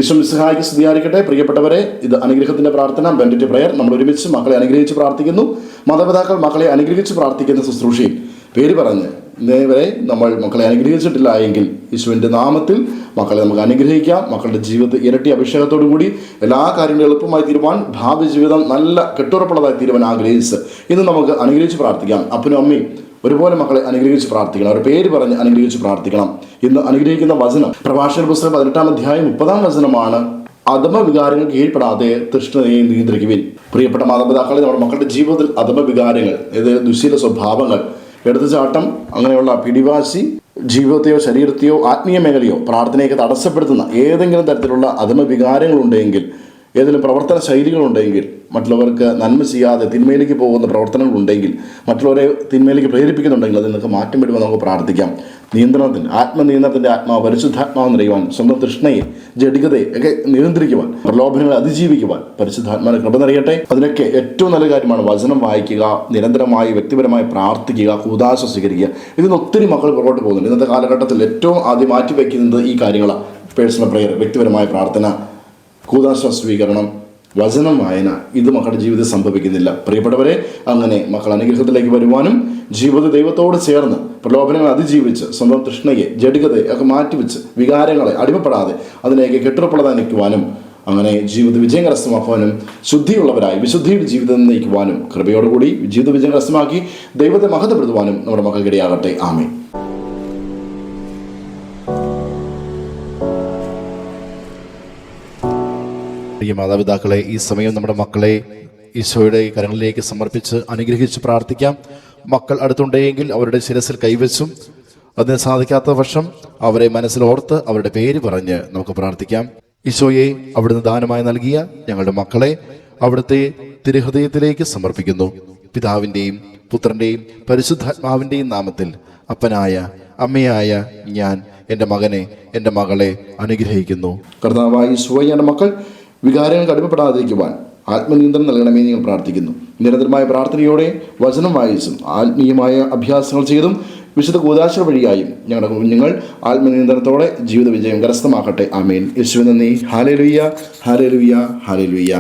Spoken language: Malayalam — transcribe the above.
ഈശോ മിശിഹായ്ക്ക് സ്തുതിയായിരിക്കട്ടെ. പ്രിയപ്പെട്ടവരെ, ഇത് അനുഗ്രഹത്തിന്റെ പ്രാർത്ഥന ബെൻഡിറ്റ് പ്രയർ. നമ്മൾ ഒരുമിച്ച് മക്കളെ അനുഗ്രഹിച്ച് പ്രാർത്ഥിക്കുന്നു. മാതാപിതാക്കൾ മക്കളെ അനുഗ്രഹിച്ച് പ്രാർത്ഥിക്കുന്ന ശുശ്രൂഷയിൽ പേര് പറഞ്ഞ് ഇന്നേവരെ നമ്മൾ മക്കളെ അനുഗ്രഹിച്ചിട്ടില്ല എങ്കിൽ യേശുവിൻ്റെ നാമത്തിൽ മക്കളെ നമുക്ക് അനുഗ്രഹിക്കാം. മക്കളുടെ ജീവിതത്തിൽ ഇരട്ടി അഭിഷേകത്തോടു കൂടി എല്ലാ കാര്യങ്ങളും എളുപ്പമായി തീരുവാൻ, ഭാവി ജീവിതം നല്ല കെട്ടുറപ്പുള്ളതായി തീരുവാൻ ആഗ്രഹിച്ച് ഇന്ന് നമുക്ക് അനുഗ്രഹിച്ച് പ്രാർത്ഥിക്കാം. അപ്പനും അമ്മയും ഒരുപോലെ മക്കളെ അനുഗ്രഹിച്ച് പ്രാർത്ഥിക്കണം. അവരുടെ പേര് പറഞ്ഞ് അനുഗ്രഹിച്ച് പ്രാർത്ഥിക്കണം. ഇന്ന് അനുഗ്രഹിക്കുന്ന വചനം പ്രഭാഷണ പുസ്തകം 18-ാം അധ്യായം 30-ാം വചനമാണ്. അധമ വികാരങ്ങൾ കീഴ്പ്പെടാതെ തൃഷ്ണയെ നിയന്ത്രിക്കുവിൻ. പ്രിയപ്പെട്ട മാതാപിതാക്കളെ, നമ്മുടെ മക്കളുടെ ജീവിതത്തിൽ അധമ വികാരങ്ങൾ, അതായത് ദുശ്ശീല സ്വഭാവങ്ങൾ, എടുത്തുചാട്ടം, അങ്ങനെയുള്ള പിടിവാശി, ജീവിതത്തെയോ ശരീരത്തെയോ ആത്മീയ മേഖലയോ പ്രാർത്ഥനയൊക്കെ തടസ്സപ്പെടുത്തുന്ന ഏതെങ്കിലും തരത്തിലുള്ള അധമ വികാരങ്ങളുണ്ടെങ്കിൽ, ഏതെങ്കിലും പ്രവർത്തന ശൈലികളുണ്ടെങ്കിൽ, മറ്റുള്ളവർക്ക് നന്മ ചെയ്യാതെ തിന്മയിലേക്ക് പോകുന്ന പ്രവർത്തനങ്ങളുണ്ടെങ്കിൽ, മറ്റുള്ളവരെ തിന്മയിലേക്ക് പ്രേരിപ്പിക്കുന്നുണ്ടെങ്കിൽ അതിൽ നിന്നൊക്കെ മാറ്റം വരുമ്പോൾ നമുക്ക് പ്രാർത്ഥിക്കാം. നിയന്ത്രണത്തിന്, ആത്മനിയന്ത്രണത്തിൻ്റെ ആത്മാവ്, പരിശുദ്ധാത്മാവ് നിറയുവാൻ, സ്വന്തം തൃഷ്ണയെ, ജഡികതയെ ഒക്കെ നിയന്ത്രിക്കുവാൻ, പ്രലോഭനങ്ങളെ അതിജീവിക്കുവാൻ പരിശുദ്ധാത്മാവിന്റെ കൃപ നിറയട്ടെ. അതിനൊക്കെ ഏറ്റവും നല്ല കാര്യമാണ് വചനം വായിക്കുക, നിരന്തരമായി വ്യക്തിപരമായി പ്രാർത്ഥിക്കുക, കൂദാശ സ്വീകരിക്കുക. ഇതിന് ഒത്തിരി മക്കൾ പുറകോട്ട് പോകുന്നുണ്ട്. ഇന്നത്തെ കാലഘട്ടത്തിൽ ഏറ്റവും ആദ്യം മാറ്റിവെക്കുന്നത് ഈ കാര്യങ്ങളാണ്. പേഴ്സണൽ പ്രെയർ, വ്യക്തിപരമായ പ്രാർത്ഥന, കൂദാശ സ്വീകരണം, വചനം വായന. ഇത് മക്കളുടെ ജീവിതത്തിൽ സംഭവിക്കുന്നില്ല. പ്രിയപ്പെട്ടവരെ, അങ്ങനെ മക്കൾ അനുഗ്രഹത്തിലേക്ക് വരുവാനും ജീവിത ദൈവത്തോട് ചേർന്ന് പ്രലോഭനങ്ങളെ അതിജീവിച്ച് സ്വന്തം തൃഷ്ണയെ, ജഡികതയെ ഒക്കെ മാറ്റിവെച്ച് വികാരങ്ങളെ അടിമപ്പെടാതെ അതിനെയൊക്കെ കെട്ടുറപ്പുള്ളതായി നിൽക്കുവാനും, അങ്ങനെ ജീവിത വിജയം കരസ്ഥമാക്കുവാനും, ശുദ്ധിയുള്ളവരായി വിശുദ്ധിയുടെ ജീവിതം നയിക്കുവാനും, കൃപയോടുകൂടി ജീവിത വിജയം കരസ്ഥമാക്കി ദൈവത്തെ മഹത്വപ്പെടുത്തുവാനും നമ്മുടെ മക്കൾക്കിടയാകട്ടെ. ആമേൻ. പ്രിയ മാതാപിതാക്കളെ, ഈ സമയം നമ്മുടെ മക്കളെ ഈശോയുടെ കരങ്ങളിലേക്ക് സമർപ്പിച്ച് അനുഗ്രഹിച്ച് പ്രാർത്ഥിക്കാം. മക്കൾ അടുത്തുണ്ടെങ്കിൽ അവരുടെ ശിരസിൽ കൈവച്ചും, അതിന് സാധിക്കാത്ത പക്ഷം അവരെ മനസ്സിലോർത്ത് അവരുടെ പേര് പറഞ്ഞ് നമുക്ക് പ്രാർത്ഥിക്കാം. ഈശോയെ, അവിടുന്ന് ദാനമായി നൽകിയ ഞങ്ങളുടെ മക്കളെ അവിടുത്തെ തിരുഹൃദയത്തിലേക്ക് സമർപ്പിക്കുന്നു. പിതാവിൻ്റെയും പുത്രൻ്റെയും പരിശുദ്ധാത്മാവിൻ്റെയും നാമത്തിൽ അപ്പനായ അമ്മയായ ഞാൻ എൻ്റെ മകനെ, എൻ്റെ മകളെ അനുഗ്രഹിക്കുന്നു. കർത്താവായ ഈശോയെ, എൻ്റെ മക്കൾ വികാരങ്ങൾക്ക് അടിമപ്പെടാതിരിക്കുവാൻ ആത്മനിയന്ത്രണം നൽകണമേ നിങ്ങൾ പ്രാർത്ഥിക്കുന്നു. നിരന്തരമായ പ്രാർത്ഥനയോടെ വചനം വായിച്ചും ആത്മീയമായ അഭ്യാസങ്ങൾ ചെയ്തും വിശുദ്ധ കൂദാശ വഴിയായും ഞങ്ങളുടെ കുഞ്ഞുങ്ങൾ ആത്മനിയന്ത്രണത്തോടെ ജീവിത വിജയം കരസ്ഥമാക്കട്ടെ. ആമേൻ. യേശുവേ നന്ദി. Hallelujah, hallelujah, hallelujah.